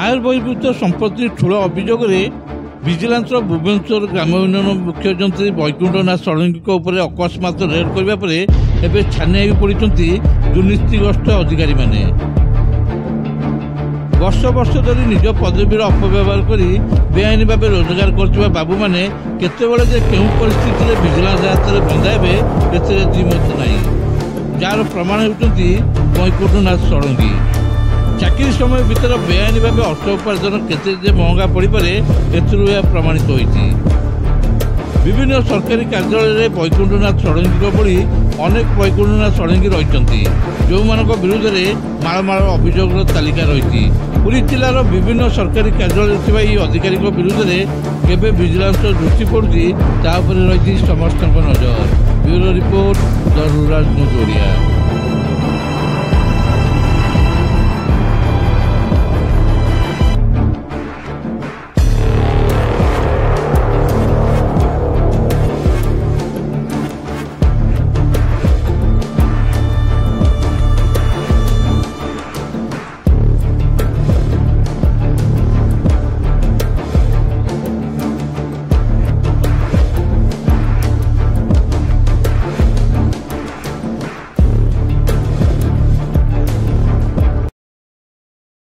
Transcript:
ଆୟ ବହିର୍ଭୂତ ସମ୍ପତ୍ତି ଠୁଳ ଅଭିଯୋଗରେ ଭିଜିଲାନ୍ସର ଭୁବନେଶ୍ୱର ଗ୍ରାମ୍ୟ ଉନ୍ନୟନ ମୁଖ୍ୟ ଯନ୍ତ୍ରୀ ବୈକୁଣ୍ଠ ନାଥ ଷଡ଼ଙ୍ଗୀଙ୍କ ଉପରେ ଅକସ୍ମାତ ରେଡ୍ କରିବା ପରେ ଏବେ ଛାନିଆ ହୋଇ ପଡ଼ିଛନ୍ତି ଦୁର୍ନୀତିଗ୍ରସ୍ତ ଅଧିକାରୀମାନେ। ବର୍ଷ ବର୍ଷ ଧରି ନିଜ ପଦବୀର ଅପବ୍ୟବହାର କରି ବେଆଇନ ଭାବେ ରୋଜଗାର କରୁଥିବା ବାବୁମାନେ କେତେବେଳେ ଯେ କେଉଁ ପରିସ୍ଥିତିରେ ଭିଜିଲାନ୍ସ ହାତରେ ବନ୍ଧା ହେବେ ଏଥିରେ ଦ୍ୱିମତ ନାହିଁ। ଯାହାର ପ୍ରମାଣ ହେଉଛନ୍ତି ବୈକୁଣ୍ଠ ନାଥ ଷଡ଼ଙ୍ଗୀ। ଚାକିରି ସମୟ ଭିତରେ ବେଆଇନ ଭାବେ ଅର୍ଥ ଉପାର୍ଜନ କେତେ ଯେ ମହଙ୍ଗା ପଡ଼ିପାରେ ଏଥିରୁ ଏହା ପ୍ରମାଣିତ ହୋଇଛି। ବିଭିନ୍ନ ସରକାରୀ କାର୍ଯ୍ୟାଳୟରେ ବୈକୁଣ୍ଠ ନାଥ ଷଡ଼ଙ୍ଗୀଙ୍କ ଭଳି ଅନେକ ବୈକୁଣ୍ଠ ନାଥ ଷଡ଼ଙ୍ଗୀ ରହିଛନ୍ତି, ଯେଉଁମାନଙ୍କ ବିରୁଦ୍ଧରେ ମାଳ ମାଳ ଅଭିଯୋଗର ତାଲିକା ରହିଛି। ପୁରୀ ଜିଲ୍ଲାର ବିଭିନ୍ନ ସରକାରୀ କାର୍ଯ୍ୟାଳୟରେ ଥିବା ଏହି ଅଧିକାରୀଙ୍କ ବିରୁଦ୍ଧରେ କେବେ ଭିଜିଲାନ୍ସର ଦୃଷ୍ଟି ପଡ଼ୁଛି ତା ଉପରେ ରହିଛି ସମସ୍ତଙ୍କ ନଜର। ବ୍ୟୁରୋ ରିପୋର୍ଟ, ଦ ରୁରାଲ ନ୍ୟୁଜ୍ ଓଡ଼ିଆ।